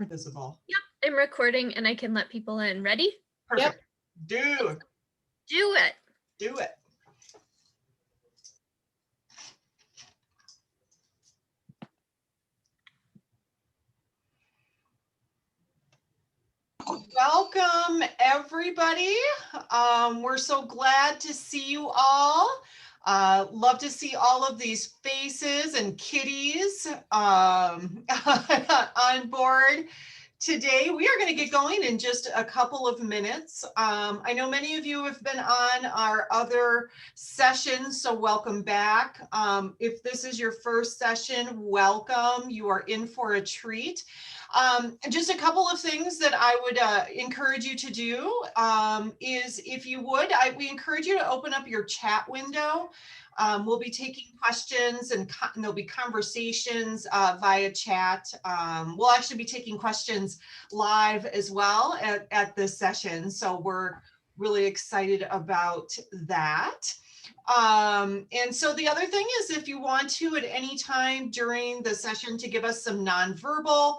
Visible. Yep, I'm recording and I can let people in. Ready? Perfect. Yep. Do it. Welcome, everybody. We're so glad to see you all. Love to see all of these faces and kitties on board. Today, we are going to get going in just a couple of minutes. I know many of you have been on our other sessions, so welcome back. If this is your first session, welcome. You are in for a treat. Just a couple of things that I would encourage you to do is, if you would, we encourage you to open up your chat window. We'll be taking questions and there'll be conversations via chat. We'll actually be taking questions live as well at this session. So we're really excited about that. And so the other thing is, if you want to at any time during the session to give us some nonverbal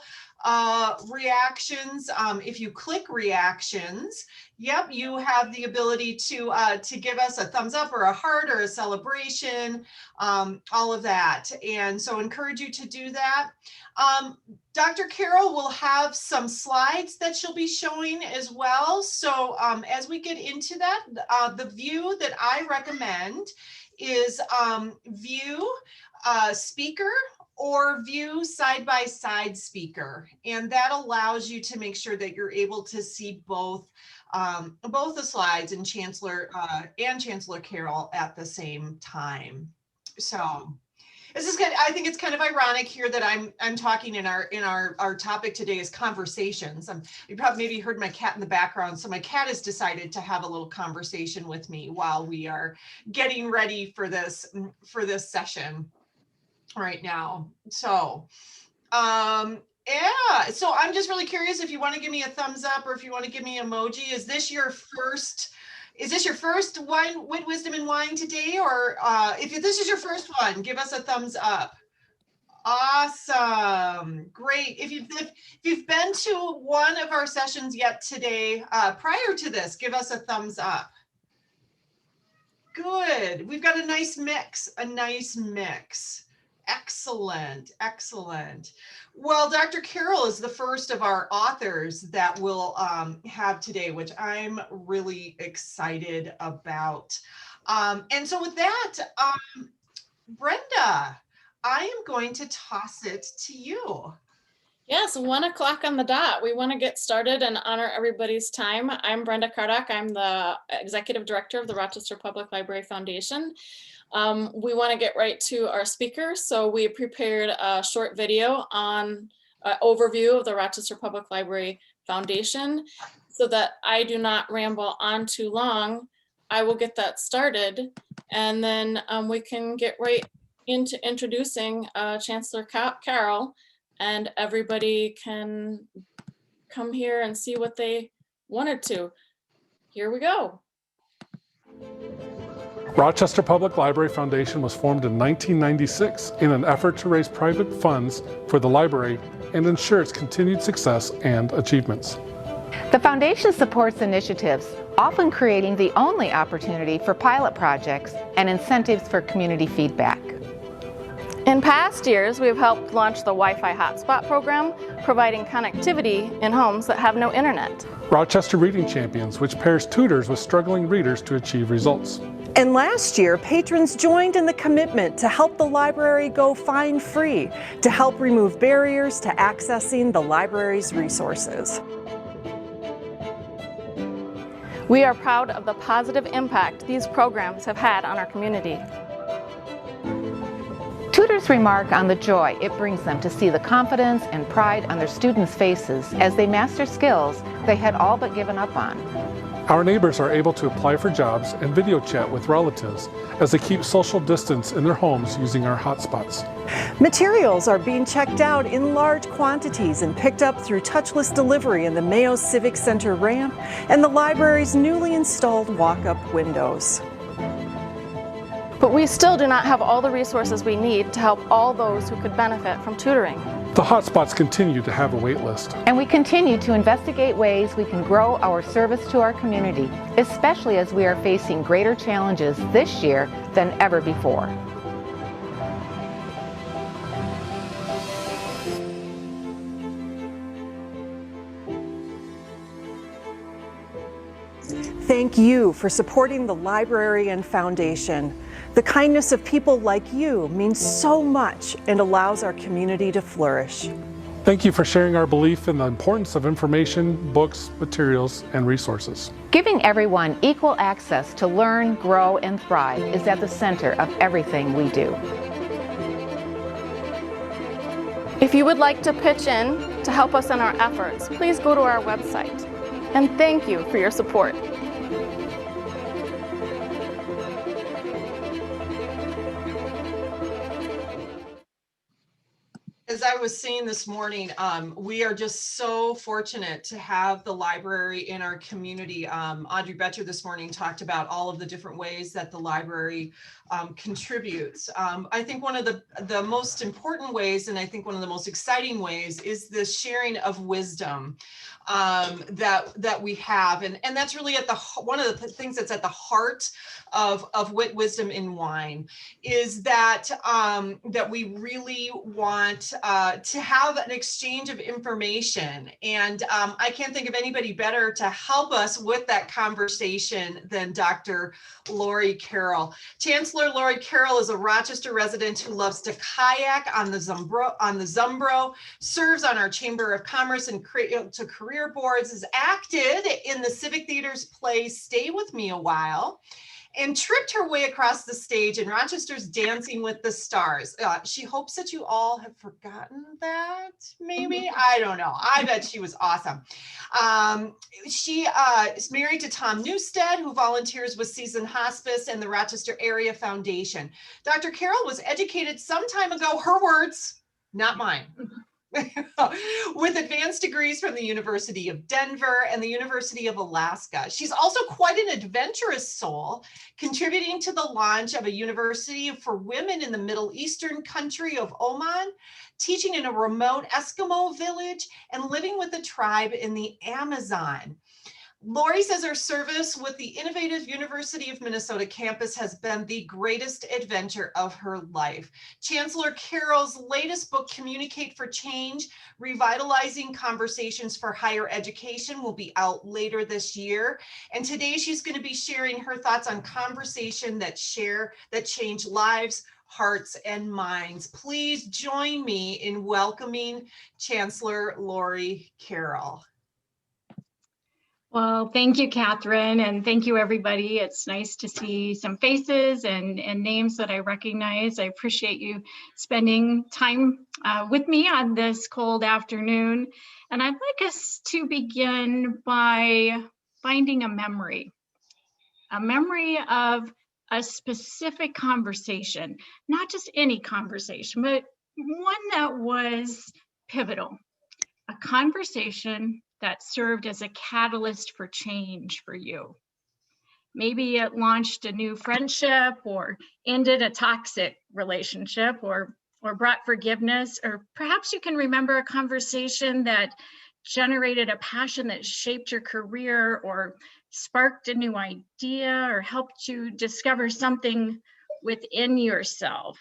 reactions, if you click reactions, yep, you have the ability to give us a thumbs up or a heart or a celebration, all of that. And so encourage you to do that. Dr. Carrell will have some slides that she'll be showing as well. So as we get into that, the view that I recommend is view speaker or view side-by-side speaker. And that allows you to make sure that you're able to see both the slides and Chancellor Carrell at the same time. So this is good. I think it's kind of ironic here that I'm talking in our topic today is conversations. You probably maybe heard my cat in the background. So my cat has decided to have a little conversation with me while we are getting ready for this session right now. So yeah, so I'm just really curious if you want to give me a thumbs up or if you want to give me emoji. Is this your first wine, wit, wisdom, and wine today? Or if this is your first one, give us a thumbs up. Awesome, great. If you've been to one of our sessions yet today, prior to this, give us a thumbs up. Good, we've got a nice mix. Excellent, excellent. Well, Dr. Carrell is the first of our authors that we'll have today, which I'm really excited about. And so with that, Brenda, I am going to toss it to you. Yes, 1 o'clock on the dot. We want to get started and honor everybody's time. I'm Brenda Cardock. I'm the Executive Director of the Rochester Public Library Foundation. We want to get right to our speakers, so we prepared a short video on an overview of the Rochester Public Library Foundation. So that I do not ramble on too long, I will get that started, and then we can get right into introducing Chancellor Carrell, and everybody can come here and see what they wanted to. Here we go. Rochester Public Library Foundation was formed in 1996 in an effort to raise private funds for the library and ensure its continued success and achievements. The foundation supports initiatives, often creating the only opportunity for pilot projects and incentives for community feedback. In past years, we've helped launch the Wi-Fi hotspot program, providing connectivity in homes that have no internet. Rochester Reading Champions, which pairs tutors with struggling readers to achieve results. And last year, patrons joined in the commitment to help the library go fine-free, to help remove barriers to accessing the library's resources. We are proud of the positive impact these programs have had on our community. Tutors remark on the joy it brings them to see the confidence and pride on their students' faces as they master skills they had all but given up on. Our neighbors are able to apply for jobs and video chat with relatives as they keep social distance in their homes using our hotspots. Materials are being checked out in large quantities and picked up through touchless delivery in the Mayo Civic Center ramp and the library's newly installed walk-up windows. But we still do not have all the resources we need to help all those who could benefit from tutoring. The hotspots continue to have a wait list. And we continue to investigate ways we can grow our service to our community, especially as we are facing greater challenges this year than ever before. Thank you for supporting the library and foundation. The kindness of people like you means so much and allows our community to flourish. Thank you for sharing our belief in the importance of information, books, materials, and resources. Giving everyone equal access to learn, grow, and thrive is at the center of everything we do. If you would like to pitch in to help us in our efforts, please go to our website. And thank you for your support. As I was saying this morning, we are just so fortunate to have the library in our community. Audrey Betcher this morning talked about all of the different ways that the library contributes. I think one of the most important ways, and I think one of the most exciting ways, is the sharing of wisdom that we have, and that's really at the one of the things that's at the heart of Wit, Wisdom in Wine, is that that we really want to have an exchange of information, and I can't think of anybody better to help us with that conversation than Dr. Lori Carrell. Chancellor Lori Carrell is a Rochester resident who loves to kayak on the Zumbro, serves on our Chamber of Commerce and to career boards, has acted in the Civic Theater's play Stay With Me a While, and tripped her way across the stage in Rochester's Dancing with the Stars. She hopes that you all have forgotten that, maybe? I don't know. I bet she was awesome. She is married to Tom Newstead, who volunteers with Season Hospice and the Rochester Area Foundation. Dr. Carrell was educated some time ago, her words, not mine, with advanced degrees from the University of Denver and the University of Alaska. She's also quite an adventurous soul, contributing to the launch of a university for women in the Middle Eastern country of Oman, teaching in a remote Eskimo village, and living with a tribe in the Amazon. Lori says her service with the innovative University of Minnesota campus has been the greatest adventure of her life. Chancellor Carrell's latest book, Communicate for Change, Revitalizing Conversations for Higher Education, will be out later this year. And today she's going to be sharing her thoughts on conversation that change lives, hearts, and minds. Please join me in welcoming Chancellor Lori Carrell. Well, thank you, Catherine, and thank you, everybody. It's nice to see some faces and names that I recognize. I appreciate you spending time with me on this cold afternoon. And I'd like us to begin by finding a memory of a specific conversation, not just any conversation, but one that was pivotal, a conversation that served as a catalyst for change for you. Maybe it launched a new friendship, or ended a toxic relationship, or brought forgiveness, or perhaps you can remember a conversation that generated a passion that shaped your career, or sparked a new idea, or helped you discover something within yourself.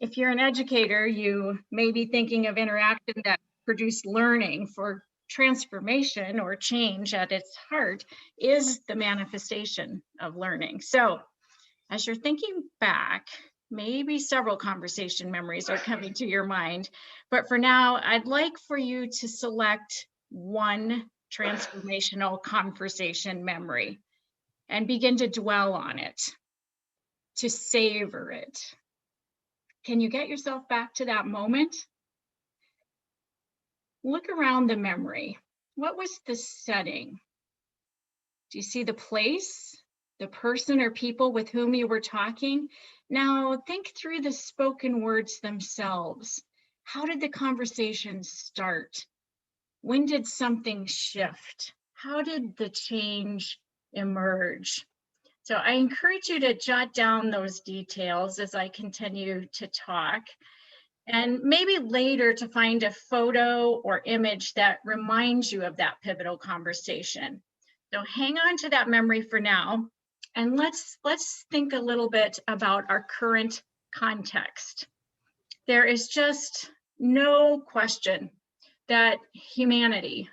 If you're an educator, you may be thinking of interaction that produced learning, for transformation or change at its heart is the manifestation of learning. So as you're thinking back, maybe several conversation memories are coming to your mind, but for now, I'd like for you to select one transformational conversation memory and begin to dwell on it, to savor it. Can you get yourself back to that moment? Look around the memory. What was the setting? Do you see the place, the person or people with whom you were talking? Now think through the spoken words themselves. How did the conversation start? When did something shift? How did the change emerge? So I encourage you to jot down those details as I continue to talk, and maybe later to find a photo or image that reminds you of that pivotal conversation. So hang on to that memory for now, and let's think a little bit about our current context. There is just no question that humanity,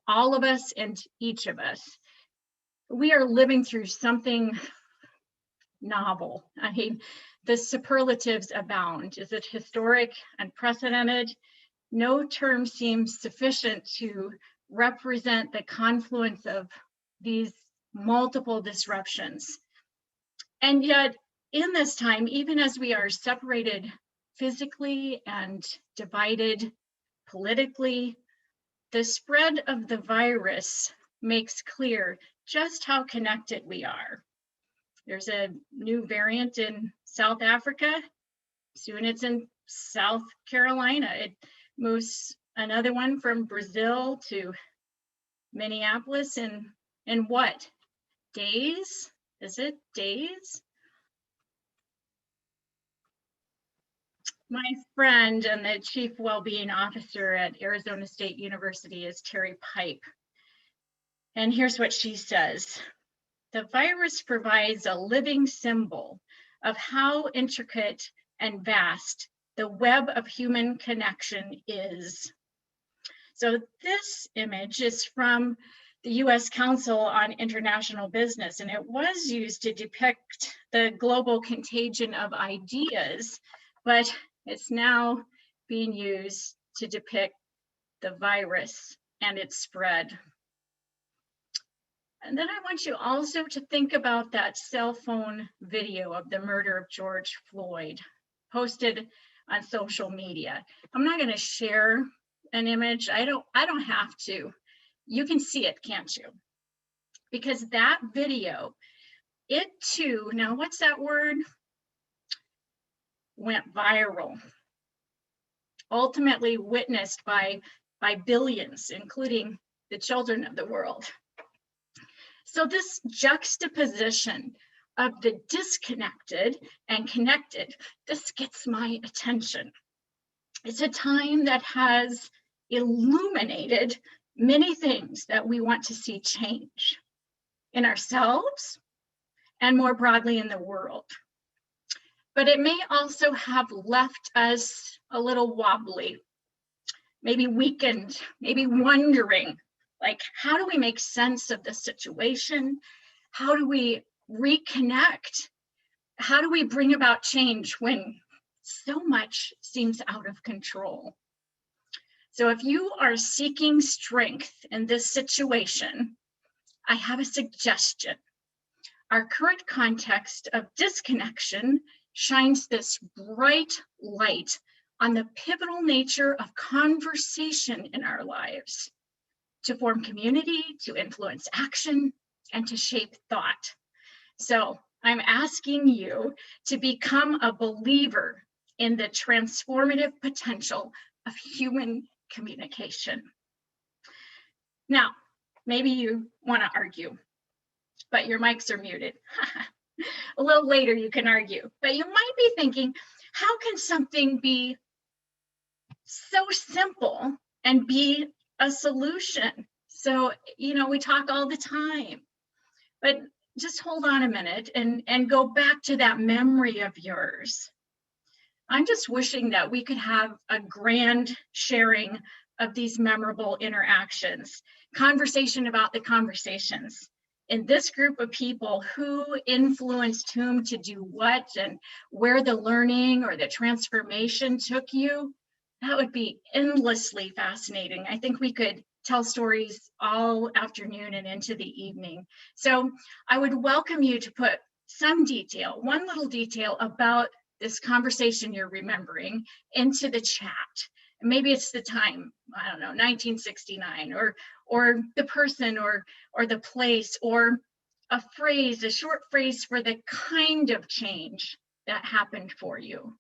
all of us and each of us, we are living through something novel. I mean, the superlatives abound. Is it historic, unprecedented? No term seems sufficient to represent the confluence of these multiple disruptions. And yet, in this time, even as we are separated physically and divided politically, the spread of the virus makes clear just how connected we are. There's a new variant in South Africa. Soon it's in South Carolina. It moves another one from Brazil to Minneapolis in what? Days? Is it days? My friend and the chief well-being officer at Arizona State University is Terry Pipe. And here's what she says. The virus provides a living symbol of how intricate and vast the web of human connection is. So this image is from the US Council on International Business, and it was used to depict the global contagion of ideas, but it's now being used to depict the virus and its spread. And then I want you also to think about that cell phone video of the murder of George Floyd posted on social media. I'm not going to share an image. I don't have to. You can see it, can't you? Because that video, it too, now what's that word? Went viral. Ultimately witnessed by billions, including the children of the world. So this juxtaposition of the disconnected and connected, this gets my attention. It's a time that has illuminated many things that we want to see change in ourselves and more broadly in the world. But it may also have left us a little wobbly, maybe weakened, maybe wondering, like, how do we make sense of the situation? How do we reconnect? How do we bring about change when so much seems out of control? So if you are seeking strength in this situation, I have a suggestion. Our current context of disconnection shines this bright light on the pivotal nature of conversation in our lives, to form community, to influence action, and to shape thought. So I'm asking you to become a believer in the transformative potential of human communication. Now, maybe you want to argue, but your mics are muted. A little later you can argue, but you might be thinking, how can something be so simple and be a solution? So, we talk all the time, but just hold on a minute and go back to that memory of yours. I'm just wishing that we could have a grand sharing of these memorable interactions, conversation about the conversations in this group of people, who influenced whom to do what and where the learning or the transformation took you. That would be endlessly fascinating. I think we could tell stories all afternoon and into the evening. So I would welcome you to put some detail, one little detail about this conversation you're remembering into the chat. Maybe it's the time, I don't know, 1969, or the person, or the place, or a phrase, a short phrase for the kind of change that happened for you.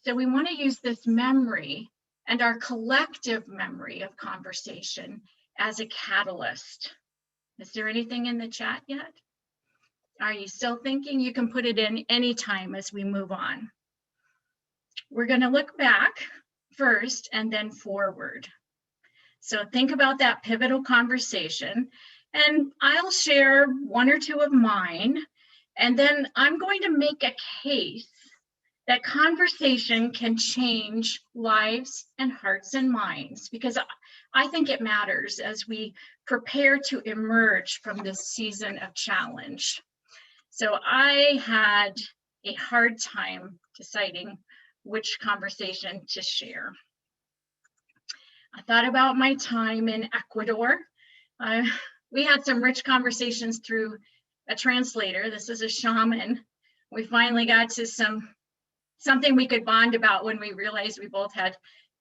So we want to use this memory and our collective memory of conversation as a catalyst. Is there anything in the chat yet? Are you still thinking? You can put it in anytime as we move on. We're going to look back first and then forward. So think about that pivotal conversation, and I'll share one or two of mine, and then I'm going to make a case that conversation can change lives and hearts and minds, because I think it matters as we prepare to emerge from this season of challenge. So I had a hard time deciding which conversation to share. I thought about my time in Ecuador. We had some rich conversations through a translator. This is a shaman. We finally got to something we could bond about when we realized we both had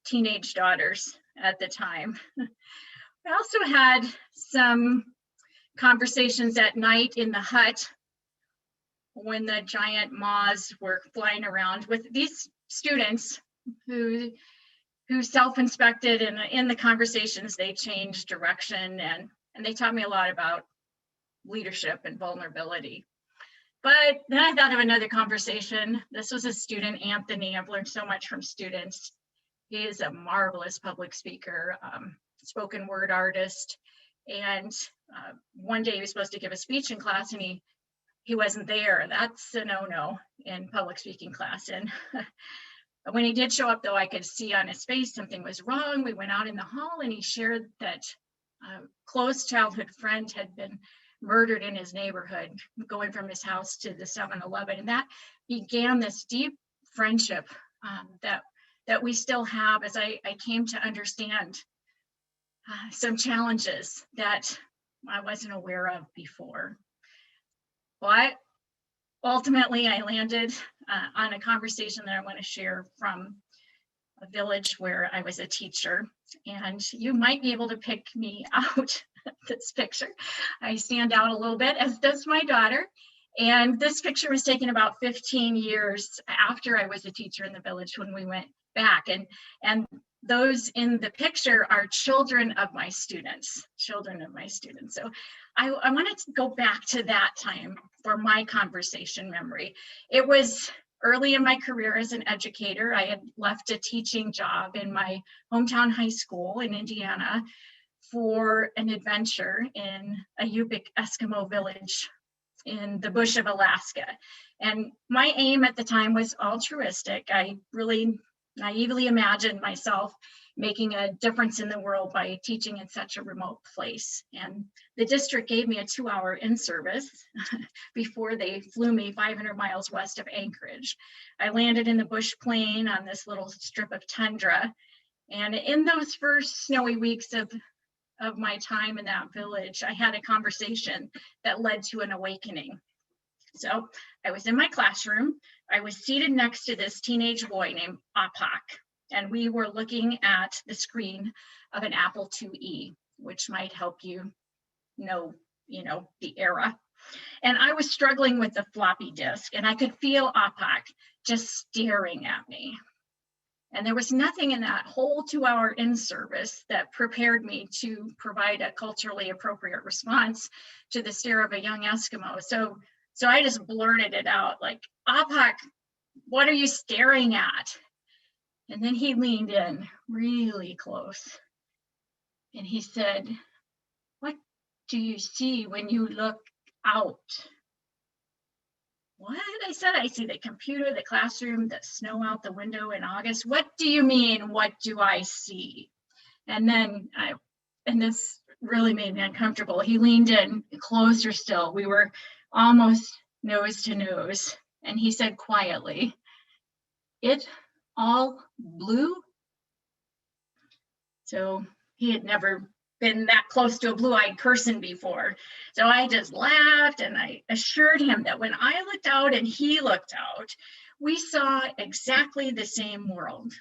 teenage daughters at the time. I also had some conversations at night in the hut when the giant moths were flying around with these students who self-inspected, and in the conversations they changed direction, and they taught me a lot about leadership and vulnerability. But then I thought of another conversation. This was a student, Anthony. I've learned so much from students. He is a marvelous public speaker, spoken word artist. And one day he was supposed to give a speech in class, and he wasn't there. That's a no-no in public speaking class. And when he did show up, though, I could see on his face something was wrong. We went out in the hall, and he shared that a close childhood friend had been murdered in his neighborhood, going from his house to the 7-Eleven. And that began this deep friendship that we still have, as I came to understand some challenges that I wasn't aware of before. But ultimately, I landed on a conversation that I want to share from a village where I was a teacher. And you might be able to pick me out this picture. I stand out a little bit, as does my daughter. And this picture was taken about 15 years after I was a teacher in the village when we went back. And those in the picture are children of my students. So I wanted to go back to that time for my conversation memory. It was early in my career as an educator. I had left a teaching job in my hometown high school in Indiana for an adventure in a Yupik Eskimo village in the bush of Alaska. And my aim at the time was altruistic. I really naively imagined myself making a difference in the world by teaching in such a remote place. And the district gave me a 2-hour in-service before they flew me 500 miles west of Anchorage. I landed in the bush plain on this little strip of tundra. And in those first snowy weeks of my time in that village, I had a conversation that led to an awakening. So I was in my classroom. I was seated next to this teenage boy named Apak, and we were looking at the screen of an Apple IIe, which might help you know the era. And I was struggling with the floppy disk, and I could feel Apak just staring at me. And there was nothing in that whole 2-hour in-service that prepared me to provide a culturally appropriate response to the stare of a young Eskimo. So I just blurted it out, like, Apak, what are you staring at? And then he leaned in really close and he said, what do you see when you look out? What? I said, I see the computer, the classroom, the snow out the window in August. What do you mean, what do I see? And then this really made me uncomfortable. He leaned in closer still. We were almost nose to nose. And he said quietly, it all blue? So he had never been that close to a blue-eyed person before. So I just laughed and I assured him that when I looked out and he looked out, we saw exactly the same world.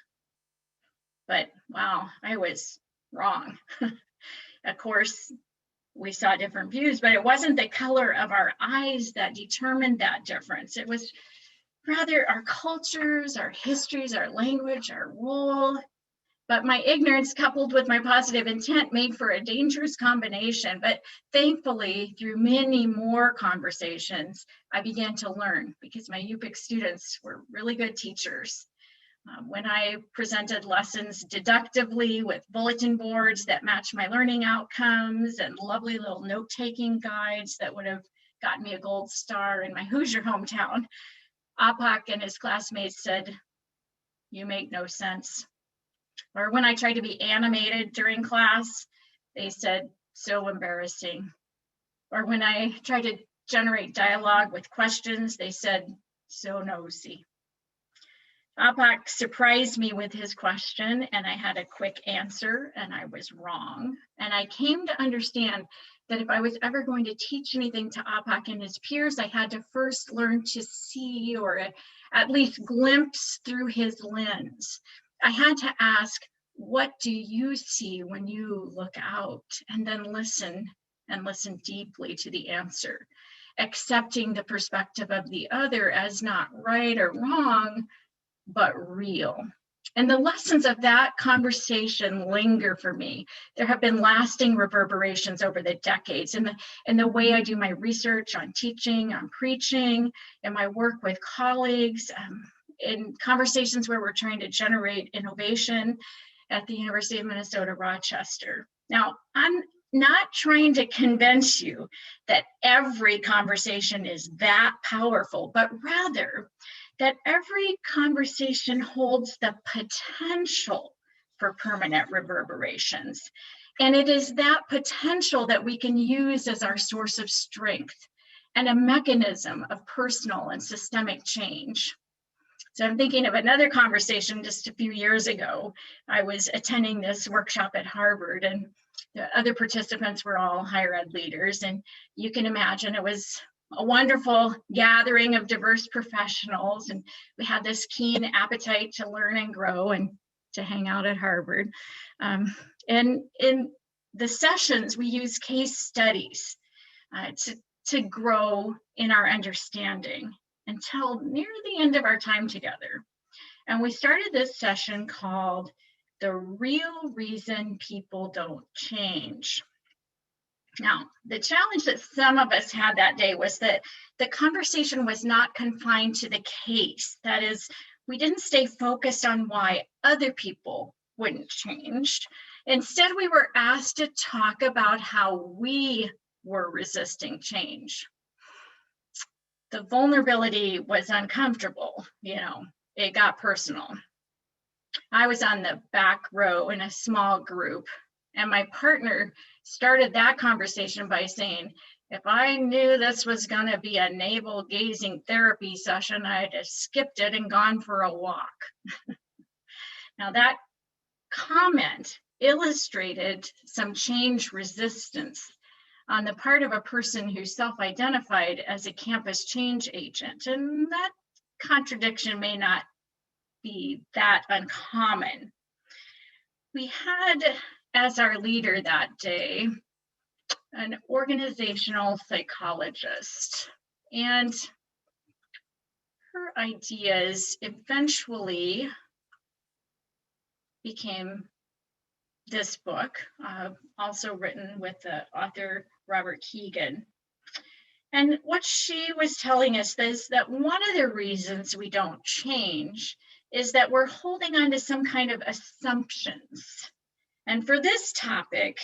But wow, I was wrong. Of course, we saw different views, but it wasn't the color of our eyes that determined that difference. It was rather our cultures, our histories, our language, our role But my ignorance coupled with my positive intent made for a dangerous combination. But thankfully, through many more conversations, I began to learn because my UPIC students were really good teachers. When I presented lessons deductively with bulletin boards that matched my learning outcomes and lovely little note-taking guides that would have gotten me a gold star in my Hoosier hometown, Apak and his classmates said, "You make no sense." Or when I tried to be animated during class, they said, "So embarrassing." Or when I tried to generate dialogue with questions, they said, "So nosy." Apak surprised me with his question, and I had a quick answer, and I was wrong. And I came to understand that if I was ever going to teach anything to Apak and his peers, I had to first learn to see, or at least glimpse through his lens. I had to ask, what do you see when you look out? And then listen, and listen deeply to the answer, accepting the perspective of the other as not right or wrong, but real. And the lessons of that conversation linger for me. There have been lasting reverberations over the decades in the way I do my research on teaching, on preaching, and my work with colleagues, in conversations where we're trying to generate innovation at the University of Minnesota, Rochester. Now, I'm not trying to convince you that every conversation is that powerful, but rather that every conversation holds the potential for permanent reverberations. And it is that potential that we can use as our source of strength and a mechanism of personal and systemic change. So I'm thinking of another conversation just a few years ago. I was attending this workshop at Harvard, and the other participants were all higher ed leaders. And you can imagine it was a wonderful gathering of diverse professionals, and we had this keen appetite to learn and grow and to hang out at Harvard. And in the sessions, we use case studies to grow in our understanding until near the end of our time together. And we started this session called "The Real Reason People Don't Change." Now, the challenge that some of us had that day was that the conversation was not confined to the case. That is, we didn't stay focused on why other people wouldn't change. Instead, we were asked to talk about how we were resisting change. The vulnerability was uncomfortable, it got personal. I was on the back row in a small group, and my partner started that conversation by saying, "If I knew this was going to be a navel gazing therapy session, I'd have skipped it and gone for a walk." Now, that comment illustrated some change resistance on the part of a person who self-identified as a campus change agent. And that contradiction may not be that uncommon. We had, as our leader that day, an organizational psychologist, and her ideas eventually became this book, also written with the author Robert Keegan. And what she was telling us is that one of the reasons we don't change is that we're holding on to some kind of assumptions. And for this topic,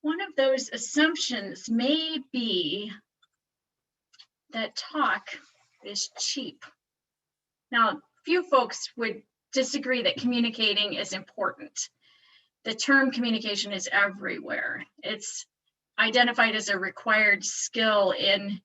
one of those assumptions may be that talk is cheap. Now, few folks would disagree that communicating is important. The term communication is everywhere. It's identified as a required skill in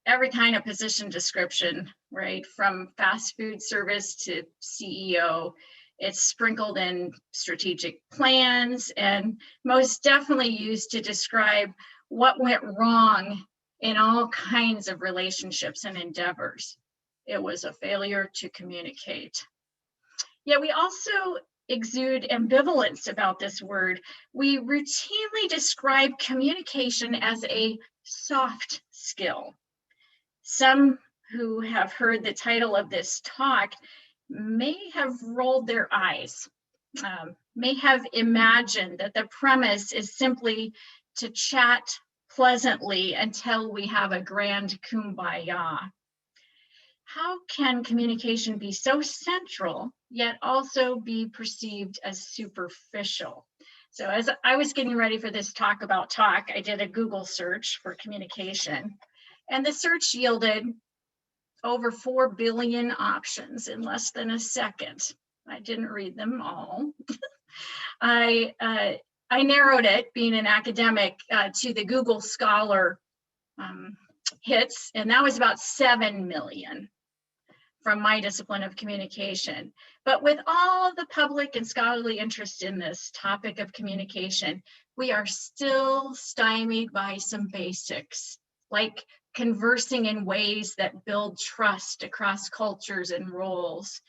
every kind of position description, right? From fast food service to CEO. It's sprinkled in strategic plans and most definitely used to describe what went wrong in all kinds of relationships and endeavors. It was a failure to communicate. Yet we also exude ambivalence about this word. We routinely describe communication as a soft skill. Some who have heard the title of this talk may have rolled their eyes may have imagined that the premise is simply to chat pleasantly until we have a grand kumbaya. How can communication be so central, yet also be perceived as superficial? So as I was getting ready for this talk about talk, I did a Google search for communication, and the search yielded over 4 billion options in less than a second. I didn't read them all. I narrowed it, being an academic, to the Google Scholar hits, and that was about 7 million from my discipline of communication. But with all the public and scholarly interest in this topic of communication, we are still stymied by some basics, like conversing in ways that build trust across cultures and roles,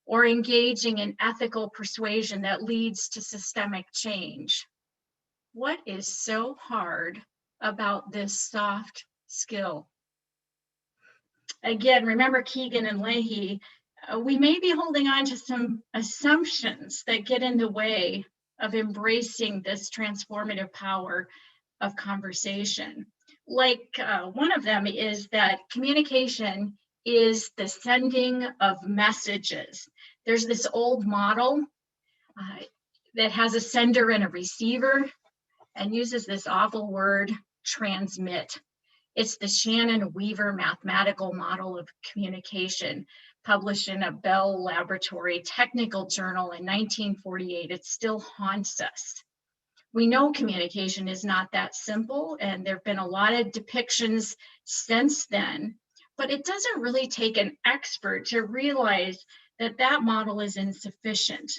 or engaging in ethical persuasion that leads to systemic change. What is so hard about this soft skill? Again, remember Keegan and Leahy, we may be holding on to some assumptions that get in the way of embracing this transformative power of conversation. Like one of them is that communication is the sending of messages. There's this old model that has a sender and a receiver and uses this awful word, transmit. It's the Shannon-Weaver mathematical model of communication, published in a Bell Laboratory technical journal in 1948. It still haunts us. We know communication is not that simple, and there have been a lot of depictions since then, but it doesn't really take an expert to realize that that model is insufficient.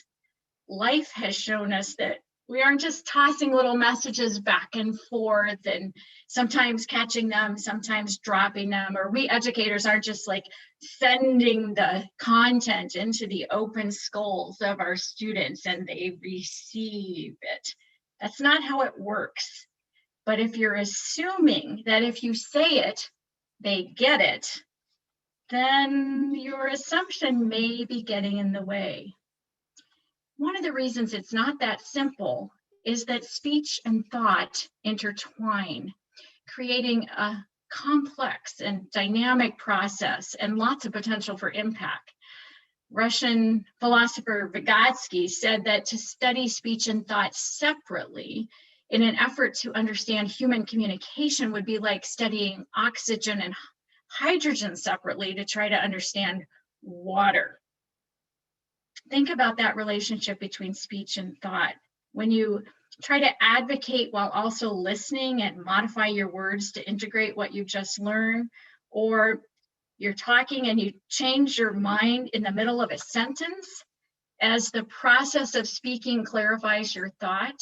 Life has shown us that we aren't just tossing little messages back and forth and sometimes catching them, sometimes dropping them, or we educators aren't just like sending the content into the open skulls of our students and they receive it. That's not how it works. But if you're assuming that if you say it, they get it, then your assumption may be getting in the way. One of the reasons it's not that simple is that speech and thought intertwine, creating a complex and dynamic process and lots of potential for impact. Russian philosopher Vygotsky said that to study speech and thought separately in an effort to understand human communication would be like studying oxygen and hydrogen separately to try to understand water. Think about that relationship between speech and thought. When you try to advocate while also listening and modify your words to integrate what you just learned, or you're talking and you change your mind in the middle of a sentence as the process of speaking clarifies your thought,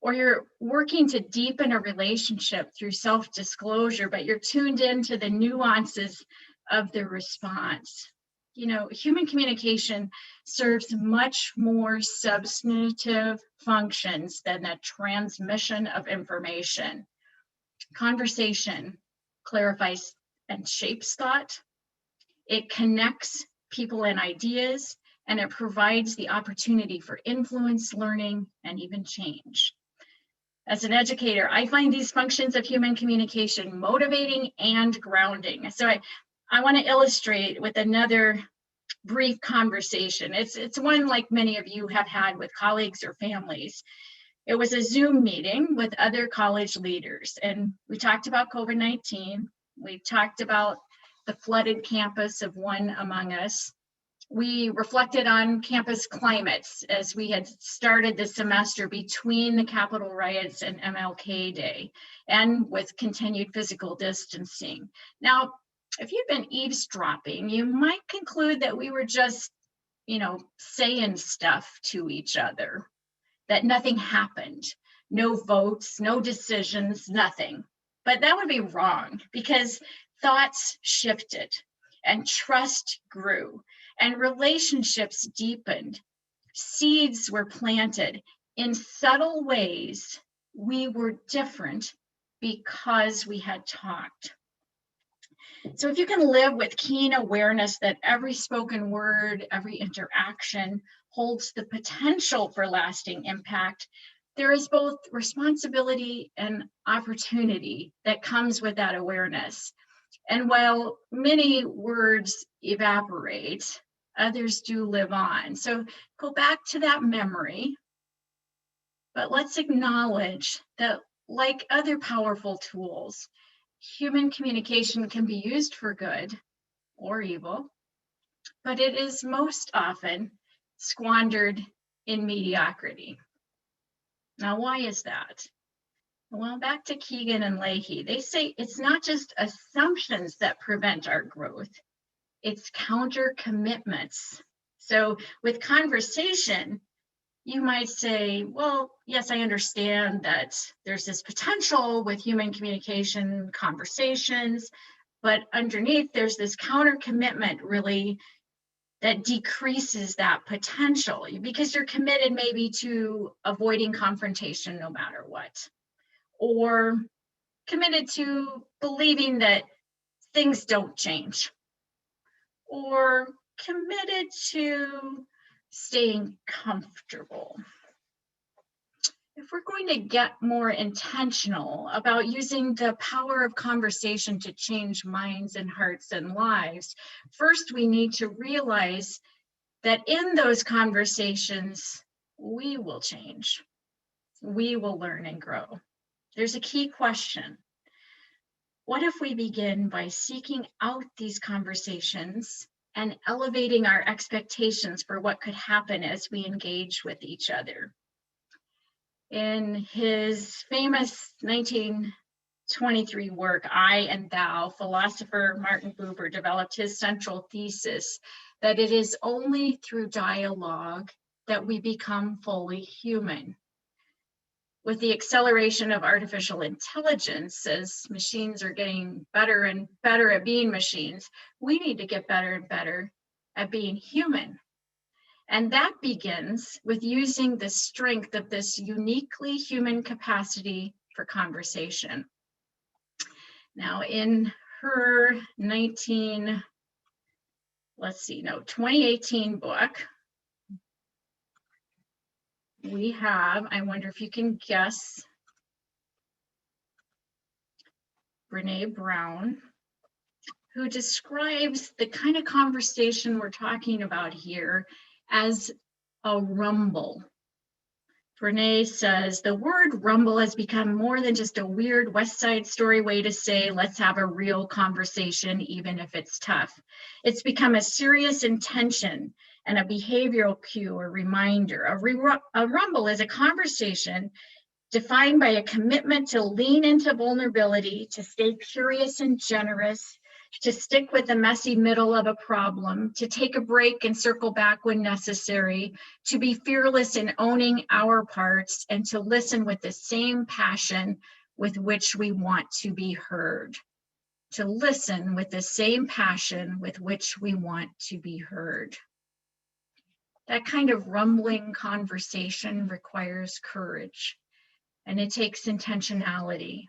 or you're working to deepen a relationship through self-disclosure, but you're tuned into the nuances of the response. You know, human communication serves much more substantive functions than the transmission of information. Conversation clarifies and shapes thought. It connects people and ideas, and it provides the opportunity for influence, learning, and even change. As an educator, I find these functions of human communication motivating and grounding. So I want to illustrate with another brief conversation. It's one like many of you have had with colleagues or families. It was a Zoom meeting with other college leaders, and we talked about COVID-19. We talked about the flooded campus of one among us. We reflected on campus climates as we had started the semester between the Capitol riots and MLK Day, and with continued physical distancing. Now, if you've been eavesdropping, you might conclude that we were just, saying stuff to each other, that nothing happened, no votes, no decisions, nothing. But that would be wrong, because thoughts shifted and trust grew and relationships deepened. Seeds were planted in subtle ways. We were different because we had talked. So if you can live with keen awareness that every spoken word, every interaction holds the potential for lasting impact, there is both responsibility and opportunity that comes with that awareness. And while many words evaporate, others do live on. So go back to that memory, but let's acknowledge that, like other powerful tools, human communication can be used for good or evil, but it is most often squandered in mediocrity. Now, why is that? Well, back to Keegan and Leahy, they say it's not just assumptions that prevent our growth, it's counter commitments. So with conversation, you might say, well, yes, I understand that there's this potential with human communication conversations, but underneath there's this counter commitment really that decreases that potential because you're committed maybe to avoiding confrontation no matter what, or committed to believing that things don't change, or committed to staying comfortable. If we're going to get more intentional about using the power of conversation to change minds and hearts and lives, first we need to realize that in those conversations, we will change. We will learn and grow. There's a key question. What if we begin by seeking out these conversations and elevating our expectations for what could happen as we engage with each other? In his famous 1923 work, I and Thou, philosopher Martin Buber developed his central thesis that it is only through dialogue that we become fully human. With the acceleration of artificial intelligence, as machines are getting better and better at being machines, we need to get better and better at being human. And that begins with using the strength of this uniquely human capacity for conversation. Now, in her 2018 book, we have, I wonder if you can guess, Brene Brown, who describes the kind of conversation we're talking about here as a rumble. Brene says, the word rumble has become more than just a weird West Side Story way to say, let's have a real conversation, even if it's tough. It's become a serious intention and a behavioral cue or reminder. A rumble is a conversation defined by a commitment to lean into vulnerability, to stay curious and generous, to stick with the messy middle of a problem, to take a break and circle back when necessary, to be fearless in owning our parts, and to listen with the same passion with which we want to be heard. To listen with the same passion with which we want to be heard. That kind of rumbling conversation requires courage, and it takes intentionality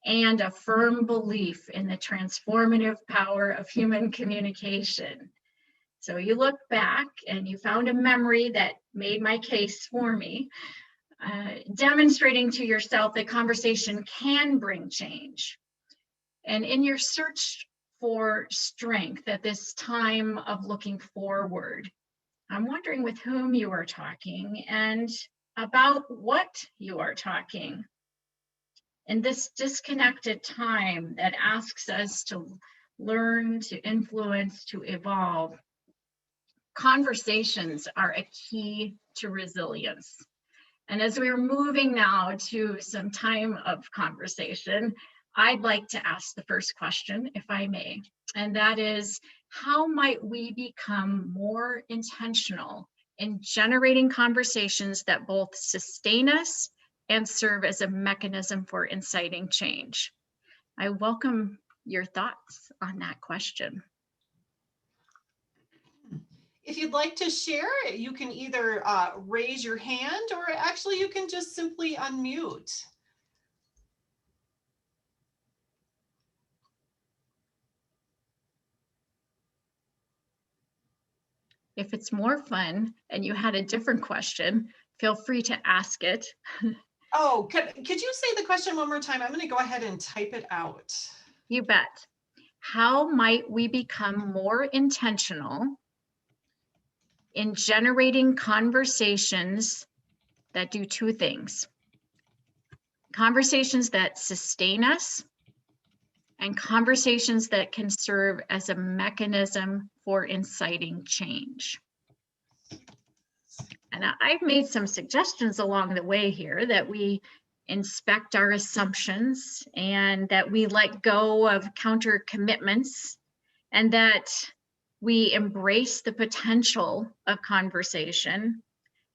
and a firm belief in the transformative power of human communication. So you look back and you found a memory that made my case for me, demonstrating to yourself that conversation can bring change. And in your search for strength at this time of looking forward, I'm wondering with whom you are talking and about what you are talking. In this disconnected time that asks us to learn, to influence, to evolve, conversations are a key to resilience. And as we're moving now to some time of conversation, I'd like to ask the first question, if I may, and that is, how might we become more intentional in generating conversations that both sustain us and serve as a mechanism for inciting change? I welcome your thoughts on that question. If you'd like to share, you can either raise your hand or actually you can just simply unmute. If it's more fun and you had a different question, feel free to ask it. Oh, could you say the question one more time? I'm going to go ahead and type it out. You bet. How might we become more intentional in generating conversations that do two things? Conversations that sustain us and conversations that can serve as a mechanism for inciting change. And I've made some suggestions along the way here that we inspect our assumptions and that we let go of counter commitments and that we embrace the potential of conversation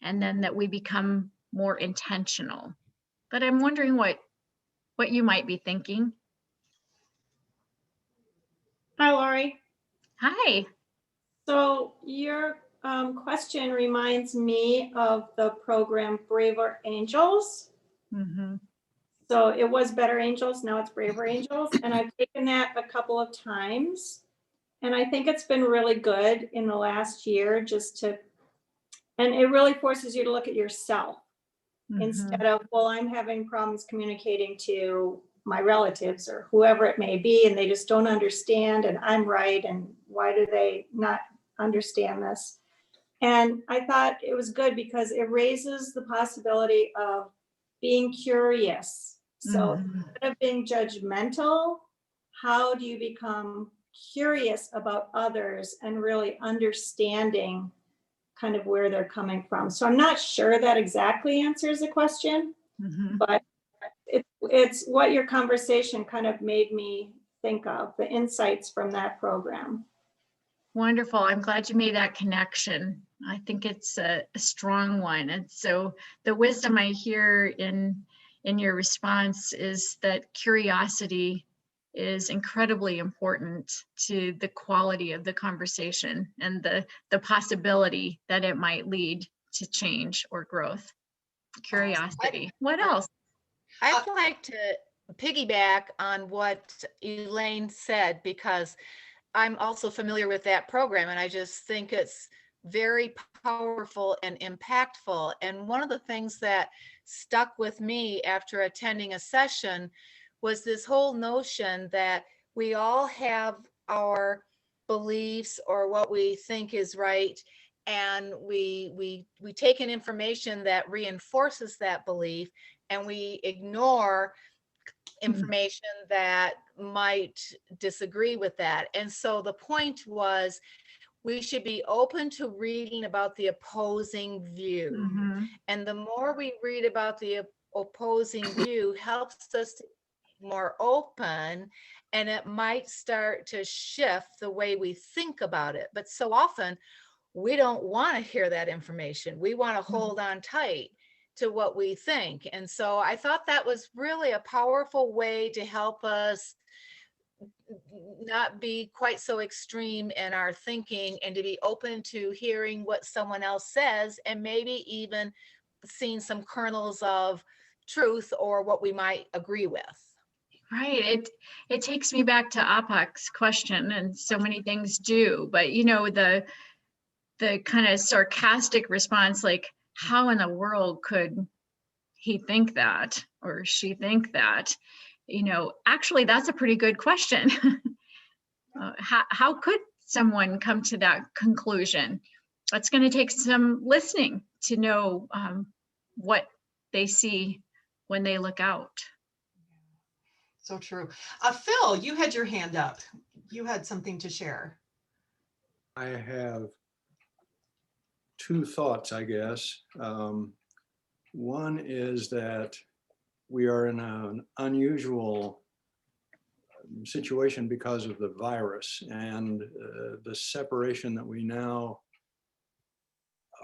and then that we become more intentional. But I'm wondering what you might be thinking. Hi, Lori. Hi. So your question reminds me of the program Braver Angels. Mm-hmm. So it was Better Angels, now it's Braver Angels. And I've taken that a couple of times. And I think it's been really good in the last year and it really forces you to look at yourself instead of, well, I'm having problems communicating to my relatives or whoever it may be, and they just don't understand, and I'm right, and why do they not understand this? And I thought it was good because it raises the possibility of being curious. So instead of being judgmental, how do you become curious about others and really understanding kind of where they're coming from? So I'm not sure that exactly answers the question, but it's what your conversation kind of made me think of, the insights from that program. Wonderful. I'm glad you made that connection. I think it's a strong one. And so the wisdom I hear in your response is that curiosity is incredibly important to the quality of the conversation and the possibility that it might lead to change or growth. Curiosity. What else? I'd like to piggyback on what Elaine said, because I'm also familiar with that program, and I just think it's very powerful and impactful. And one of the things that stuck with me after attending a session was this whole notion that we all have our beliefs or what we think is right, and we take in information that reinforces that belief, and we ignore information that might disagree with that. And so the point was, we should be open to reading about the opposing view. And the more we read about the opposing view helps us to be more open, and it might start to shift the way we think about it. But so often we don't want to hear that information. We want to hold on tight to what we think. And so I thought that was really a powerful way to help us not be quite so extreme in our thinking and to be open to hearing what someone else says, and maybe even seeing some kernels of truth or what we might agree with. Right. It takes me back to Apak's question, and so many things do, but you know, the kind of sarcastic response, like, how in the world could he think that or she think that? You know, actually, that's a pretty good question. How could someone come to that conclusion? It's going to take some listening to know what they see when they look out. So true. Phil, you had your hand up. You had something to share. I have two thoughts, I guess. One is that we are in an unusual situation because of the virus and the separation that we now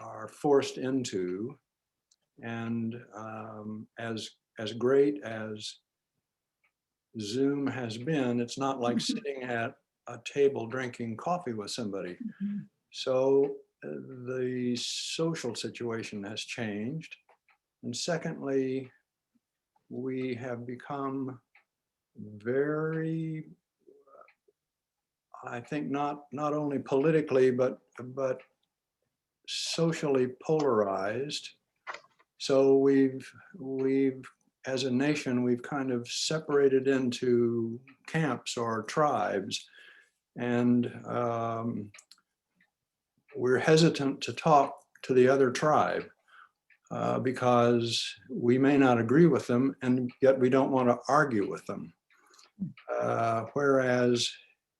are forced into. And as great as Zoom has been, it's not like sitting at a table drinking coffee with somebody. So the social situation has changed. And secondly, we have become very, I think not only politically, but socially polarized. So we've as a nation, we've kind of separated into camps or tribes, and we're hesitant to talk to the other tribe because we may not agree with them, and yet we don't want to argue with them. Whereas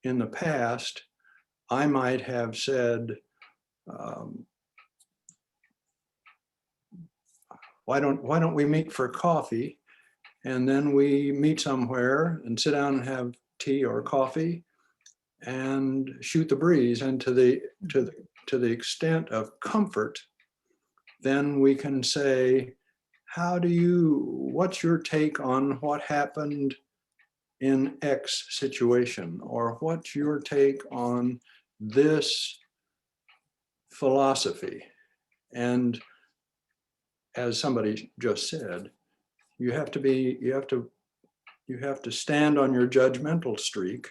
in the past, I might have said, why don't we meet for coffee? And then we meet somewhere and sit down and have tea or coffee and shoot the breeze. And to the extent of comfort, then we can say, what's your take on what happened in X situation? Or what's your take on this philosophy? And as somebody just said, you have to stand on your judgmental streak,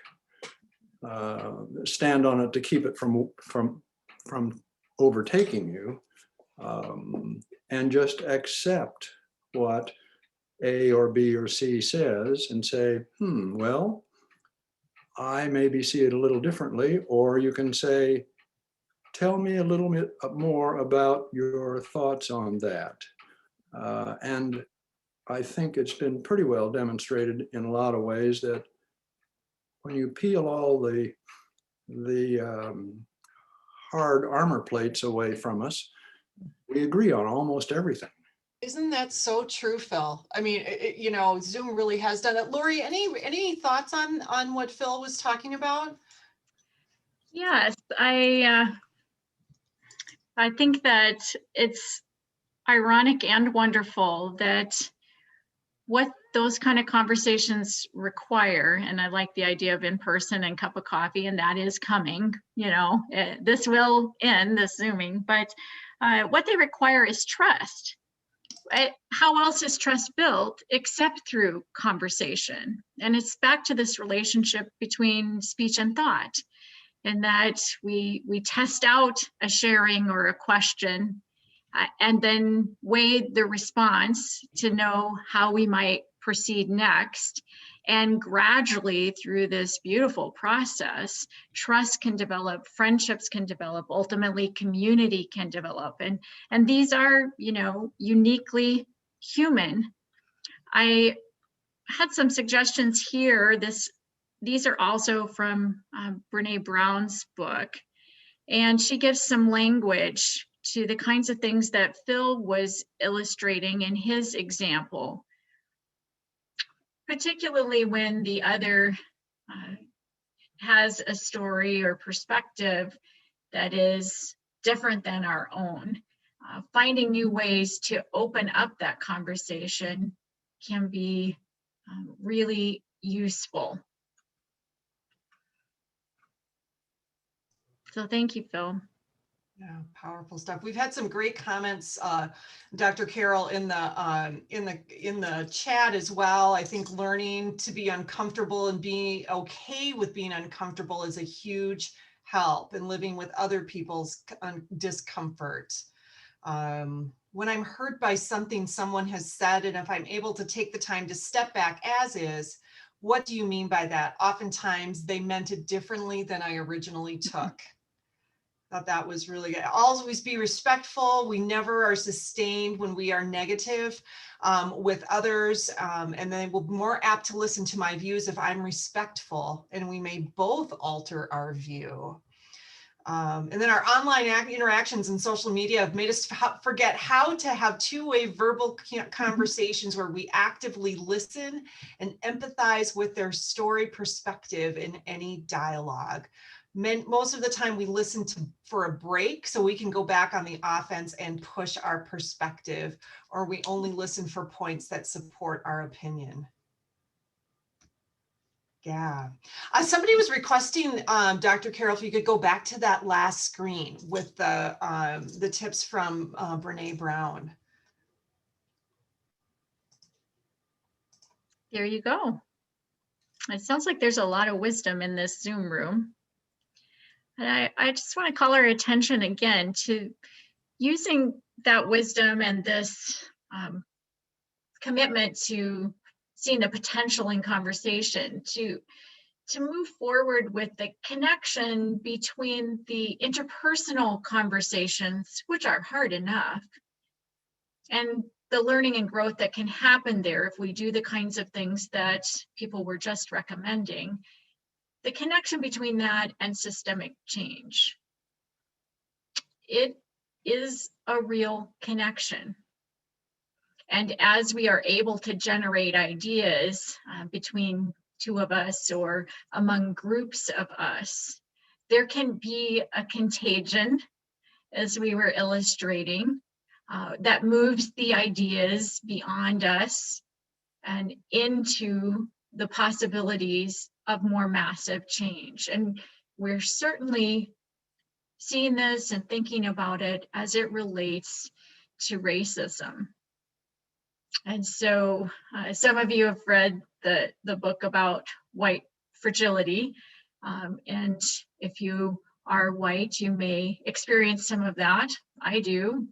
stand on it to keep it from overtaking you, and just accept what A or B or C says and say, well, I maybe see it a little differently. Or you can say, tell me a little bit more about your thoughts on that. And I think it's been pretty well demonstrated in a lot of ways that when you peel all the hard armor plates away from us, we agree on almost everything. Isn't that so true, Phil? I mean, you know, Zoom really has done it. Lori, any thoughts on what Phil was talking about? Yes, I think that it's ironic and wonderful that what those kind of conversations require, and I like the idea of in-person and cup of coffee, and that is coming, you know, this will end, this Zooming, but what they require is trust. How else is trust built except through conversation? And it's back to this relationship between speech and thought, and that we test out a sharing or a question and then weigh the response to know how we might proceed next. And gradually through this beautiful process, trust can develop, friendships can develop, ultimately community can develop. And these are, you know, uniquely human. I had some suggestions here. These are also from Brene Brown's book. And she gives some language to the kinds of things that Phil was illustrating in his example, particularly when the other has a story or perspective that is different than our own. Finding new ways to open up that conversation can be really useful. So thank you, Phil. Yeah, powerful stuff. We've had some great comments, Dr. Carrell, in the chat as well. I think learning to be uncomfortable and being okay with being uncomfortable is a huge help in living with other people's discomfort. When I'm hurt by something someone has said, and if I'm able to take the time to step back as is, what do you mean by that? Oftentimes they meant it differently than I originally took. Thought that was really good. Always be respectful. We never are sustained when we are negative with others. And then we're more apt to listen to my views if I'm respectful, and we may both alter our view. And then our online interactions and social media have made us forget how to have two-way verbal conversations where we actively listen and empathize with their story perspective in any dialogue. Most of the time we listen for a break so we can go back on the offense and push our perspective, or we only listen for points that support our opinion. Yeah. Somebody was requesting, Dr. Carrell, if you could go back to that last screen with the tips from Brene Brown. There you go. It sounds like there's a lot of wisdom in this Zoom room. And I just want to call our attention again to using that wisdom and this commitment to seeing the potential in conversation to move forward with the connection between the interpersonal conversations, which are hard enough, and the learning and growth that can happen there if we do the kinds of things that people were just recommending, the connection between that and systemic change. It is a real connection. And as we are able to generate ideas between two of us or among groups of us, there can be a contagion, as we were illustrating, that moves the ideas beyond us and into the possibilities of more massive change. And we're certainly seeing this and thinking about it as it relates to racism. And so some of you have read the book about white fragility. And if you are white, you may experience some of that. I do.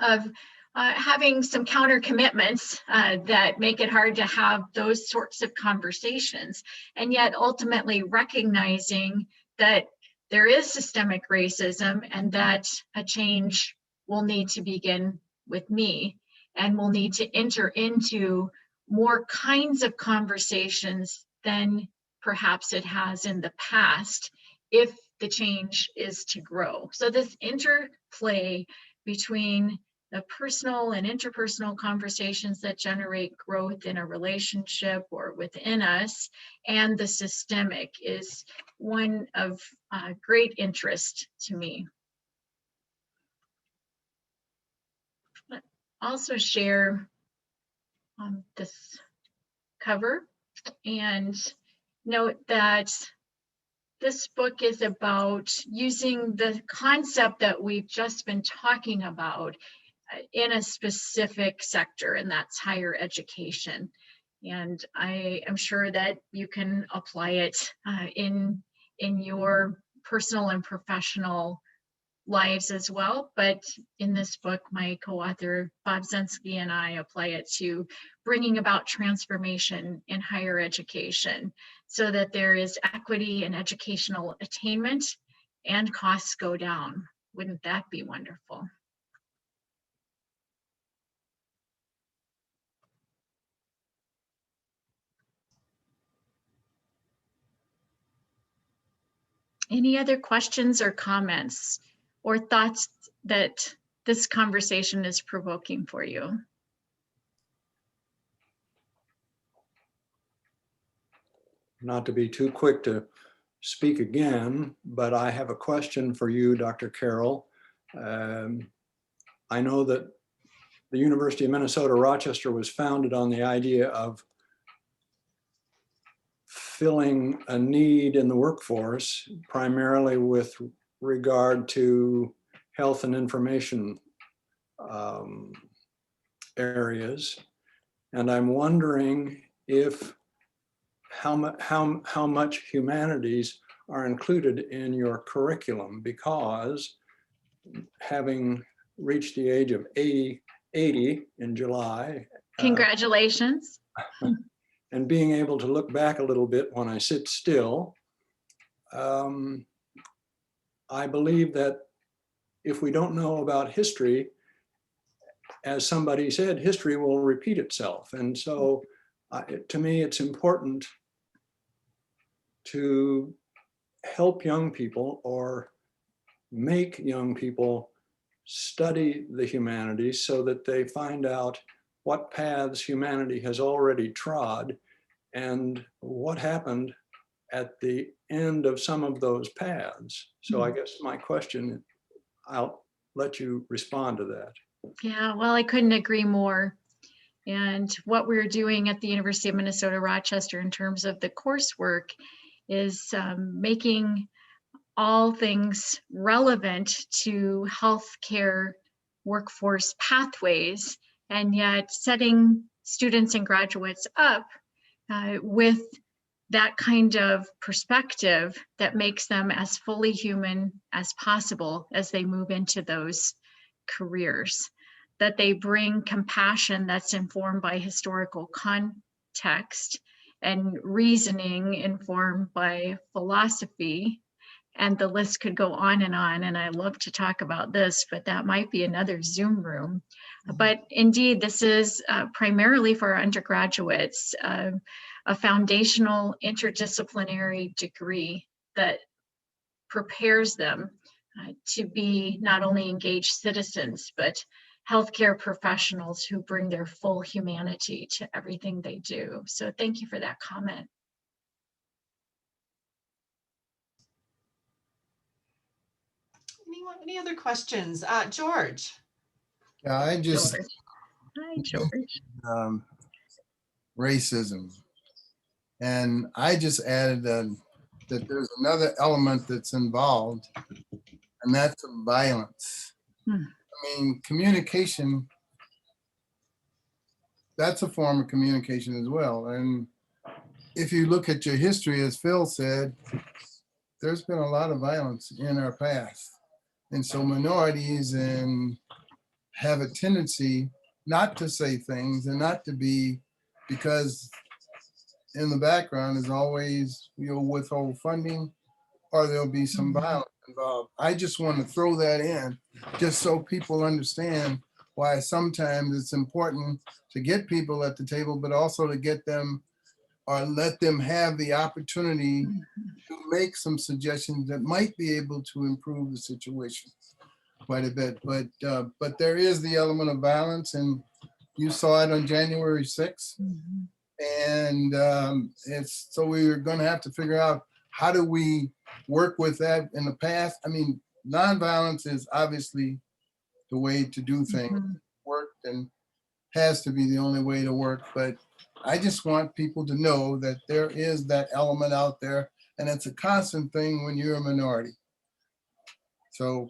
Of having some counter commitments that make it hard to have those sorts of conversations, and yet ultimately recognizing that there is systemic racism and that a change will need to begin with me, and will need to enter into more kinds of conversations than perhaps it has in the past if the change is to grow. So this interplay between the personal and interpersonal conversations that generate growth in a relationship or within us, and the systemic, is one of great interest to me. But also share this cover and note that this book is about using the concept that we've just been talking about in a specific sector, and that's higher education. And I am sure that you can apply it in your personal and professional lives as well. But in this book, my co-author Bob Zensky and I apply it to bringing about transformation in higher education so that there is equity in educational attainment and costs go down. Wouldn't that be wonderful? Any other questions or comments or thoughts that this conversation is provoking for you? Not to be too quick to speak again, but I have a question for you, Dr. Carrell. I know that the University of Minnesota Rochester was founded on the idea of filling a need in the workforce, primarily with regard to health and information areas. And I'm wondering if how much humanities are included in your curriculum, because having reached the age of 80 in July. Congratulations. And being able to look back a little bit when I sit still, I believe that if we don't know about history, as somebody said, history will repeat itself. And so to me, it's important to help young people or make young people study the humanities so that they find out what paths humanity has already trod and what happened at the end of some of those paths. So I guess my question, I'll let you respond to that. Yeah, well, I couldn't agree more. And what we're doing at the University of Minnesota Rochester in terms of the coursework is making all things relevant to healthcare workforce pathways, and yet setting students and graduates up with that kind of perspective that makes them as fully human as possible as they move into those careers, that they bring compassion that's informed by historical context and reasoning informed by philosophy. And the list could go on. And I love to talk about this, but that might be another Zoom room. But indeed, this is primarily for our undergraduates, a foundational interdisciplinary degree that prepares them to be not only engaged citizens, but healthcare professionals who bring their full humanity to everything they do. So thank you for that comment. Any other questions? George? Yeah, I just, George. Hi, George. Racism. And I just added that there's another element that's involved, and that's violence. I mean, communication, that's a form of communication as well. And if you look at your history, as Phil said, there's been a lot of violence in our past. And so minorities have a tendency not to say things and not to be, because in the background is always, you'll withhold funding or there'll be some violence involved. I just want to throw that in just so people understand why sometimes it's important to get people at the table, but also to get them or let them have the opportunity to make some suggestions that might be able to improve the situation quite a bit. But there is the element of violence, and you saw it on January 6th. And it's, so we're going to have to figure out how do we work with that in the past. I mean, nonviolence is obviously the way to do things. Worked and has to be the only way to work. But I just want people to know that there is that element out there, and it's a constant thing when you're a minority. So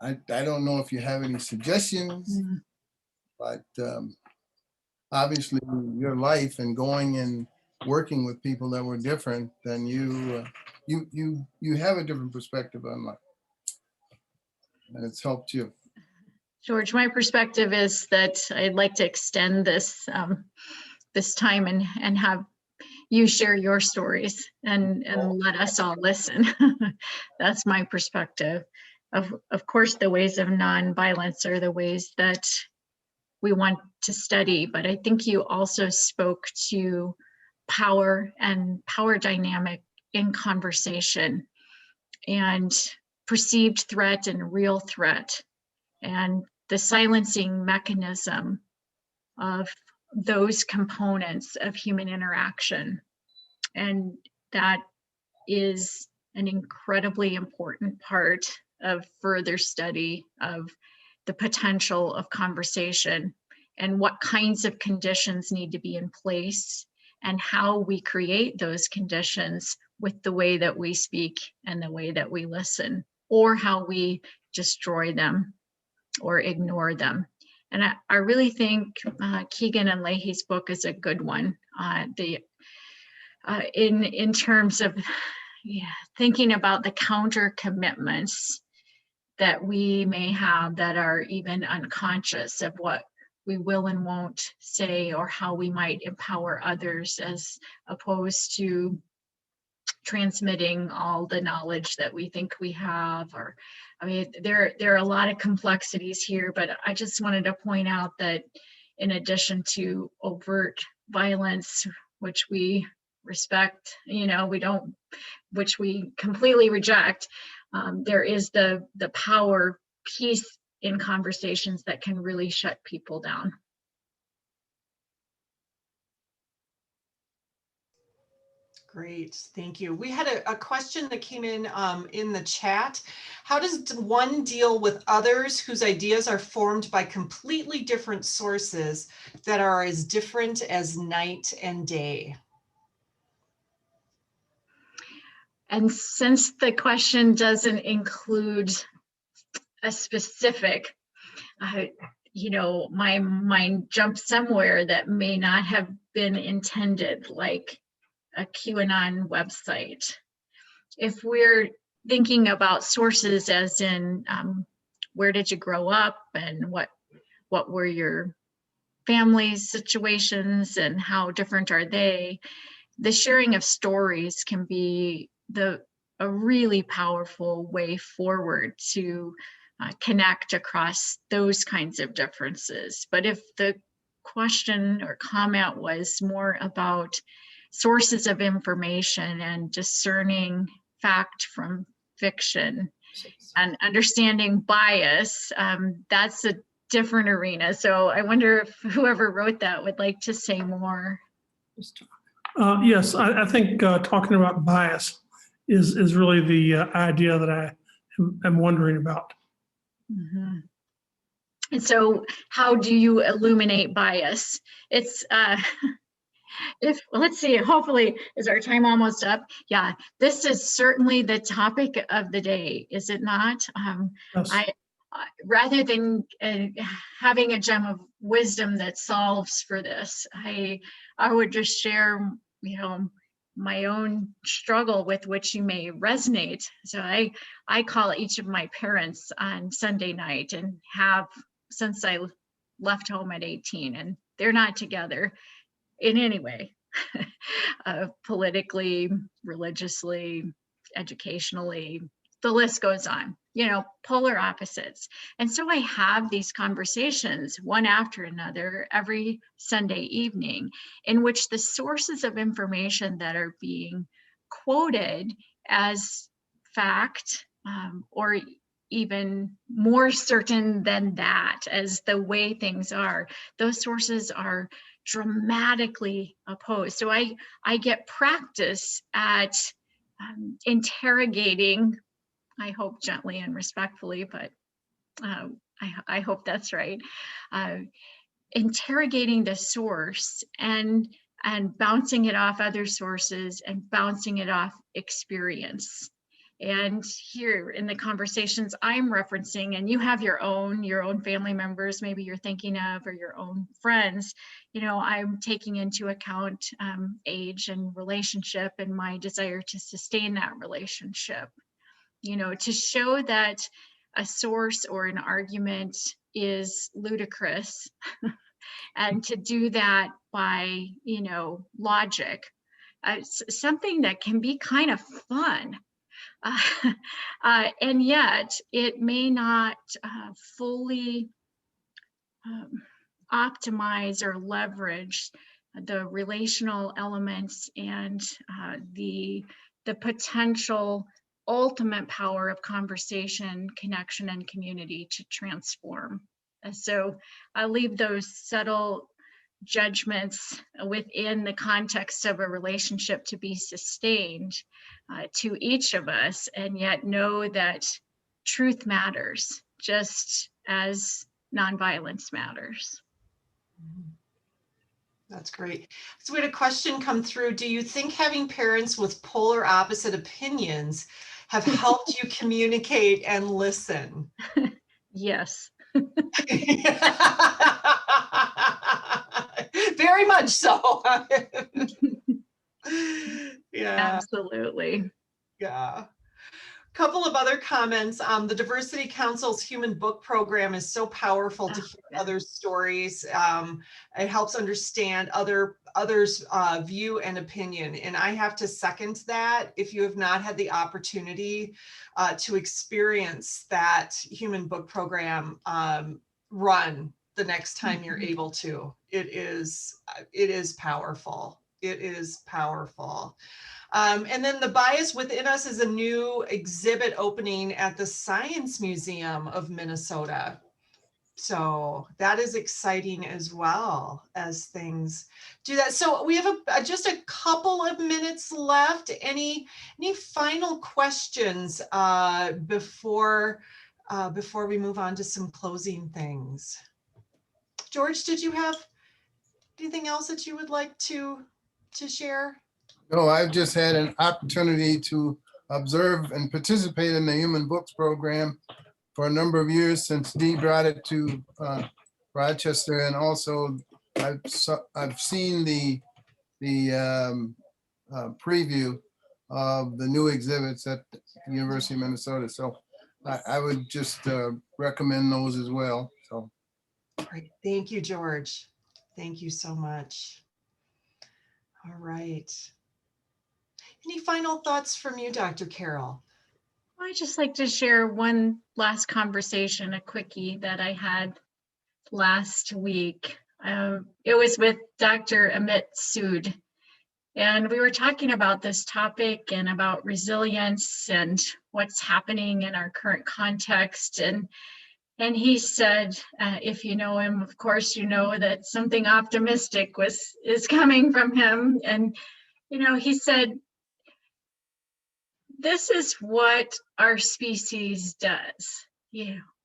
I don't know if you have any suggestions, but obviously your life and going and working with people that were different than you, you have a different perspective on life, and it's helped you. George, my perspective is that I'd like to extend this this time and have you share your stories and let us all listen. That's my perspective. Of course, the ways of nonviolence are the ways that we want to study, but I think you also spoke to power and power dynamic in conversation and perceived threat and real threat, and the silencing mechanism of those components of human interaction. And that is an incredibly important part of further study of the potential of conversation and what kinds of conditions need to be in place and how we create those conditions with the way that we speak and the way that we listen, or how we destroy them or ignore them. And I really think Keegan and Leahy's book is a good one. In terms of thinking about the counter commitments that we may have that are even unconscious of what we will and won't say, or how we might empower others as opposed to transmitting all the knowledge that we think we have. Or I mean, there are a lot of complexities here, but I just wanted to point out that in addition to overt violence, which we respect, which we completely reject, there is the power piece in conversations that can really shut people down. Great, thank you. We had a question that came in the chat. How does one deal with others whose ideas are formed by completely different sources that are as different as night and day? And since the question doesn't include a specific, my mind jumps somewhere that may not have been intended, like a QAnon website. If we're thinking about sources as in where did you grow up and what were your family situations and how different are they? The sharing of stories can be a really powerful way forward to connect across those kinds of differences. But if the question or comment was more about sources of information and discerning fact from fiction and understanding bias, that's a different arena. So I wonder if whoever wrote that would like to say more. Yes, I think talking about bias is really the idea that I am wondering about. Mm-hmm. And so how do you illuminate bias? It's, let's see, hopefully, is our time almost up? Yeah, this is certainly the topic of the day, is it not? Yes. Rather than having a gem of wisdom that solves for this, I would just share, my own struggle with which you may resonate. So I call each of my parents on Sunday night and have since I left home at 18, and they're not together in any way, politically, religiously, educationally, the list goes on, polar opposites. And so I have these conversations one after another every Sunday evening in which the sources of information that are being quoted as fact, or even more certain than that as the way things are, those sources are dramatically opposed. So I get practice at interrogating, I hope gently and respectfully, but I hope that's right, interrogating the source and bouncing it off other sources and bouncing it off experience. And here in the conversations I'm referencing, and you have your own family members, maybe you're thinking of, or your own friends, I'm taking into account age and relationship and my desire to sustain that relationship, to show that a source or an argument is ludicrous and to do that by, logic, something that can be kind of fun. And yet it may not fully optimize or leverage the relational elements and the potential ultimate power of conversation, connection, and community to transform. So I leave those subtle judgments within the context of a relationship to be sustained to each of us, and yet know that truth matters just as nonviolence matters. That's great. So we had a question come through. Do you think having parents with polar opposite opinions have helped you communicate and listen? Yes. Very much so. Yeah. Absolutely. Yeah. Couple of other comments. The Diversity Council's Human Book Program is so powerful to hear others' stories. It helps understand others' view and opinion. And I have to second that. If you have not had the opportunity to experience that Human Book Program, run the next time you're able to. It is powerful. It is powerful. And then The Bias Within Us is a new exhibit opening at the Science Museum of Minnesota. So that is exciting as well as things do that. So we have just a couple of minutes left. Any final questions before we move on to some closing things? George, did you have anything else that you would like to share? No, I've just had an opportunity to observe and participate in the Human Books Program for a number of years since Dee brought it to Rochester, and also I've seen the preview of the new exhibits at the University of Minnesota. So I would just recommend those as well. So. Great. Thank you, George. Thank you so much. All right. Any final thoughts from you, Dr. Carrell? I'd just like to share one last conversation, a quickie that I had last week. It was with Dr. Amit Sood, and we were talking about this topic and about resilience and what's happening in our current context. And he said, if you know him, of course, you know that something optimistic is coming from him. And, he said, this is what our species does.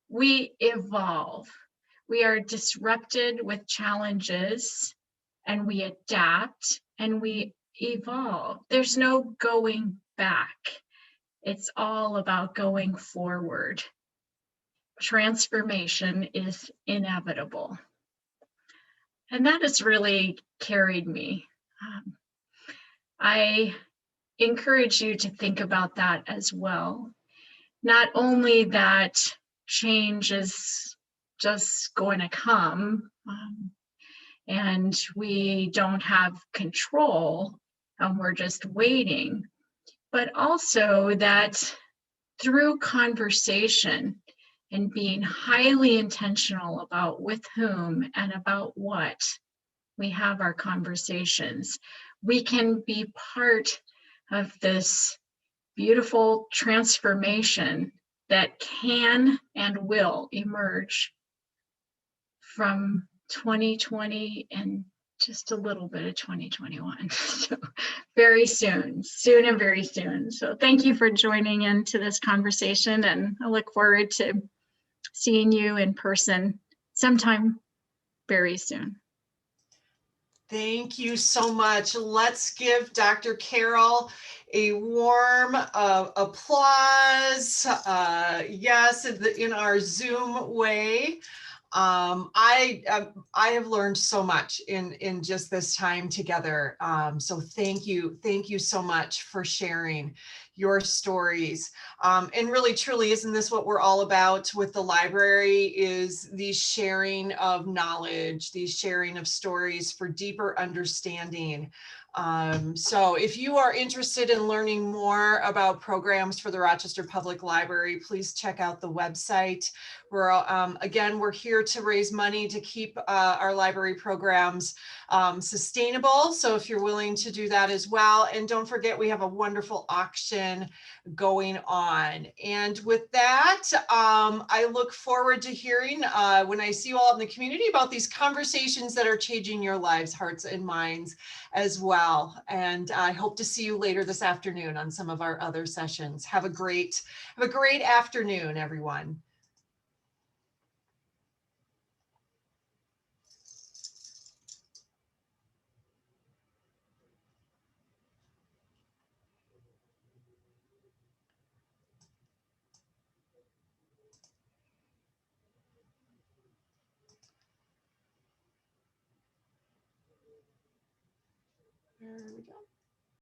We evolve. We are disrupted with challenges, and we adapt and we evolve. There's no going back. It's all about going forward. Transformation is inevitable. And that has really carried me. I encourage you to think about that as well. Not only that change is just going to come, and we don't have control, and we're just waiting, but also that through conversation and being highly intentional about with whom and about what we have our conversations, we can be part of this beautiful transformation that can and will emerge from 2020 and just a little bit of 2021. So very soon and very soon. So thank you for joining into this conversation, and I look forward to seeing you in person sometime very soon. Thank you so much. Let's give Dr. Carrell a warm applause. Yes, in our Zoom way. I have learned so much in just this time together. So thank you so much for sharing your stories. And really, truly, isn't this what we're all about with the library, is the sharing of knowledge, the sharing of stories for deeper understanding. So if you are interested in learning more about programs for the Rochester Public Library, please check out the website. Again, we're here to raise money to keep our library programs sustainable. So if you're willing to do that as well, and don't forget, we have a wonderful auction going on. And with that, I look forward to hearing when I see you all in the community about these conversations that are changing your lives, hearts and minds as well. And I hope to see you later this afternoon on some of our other sessions. Have a great afternoon, everyone. There we go.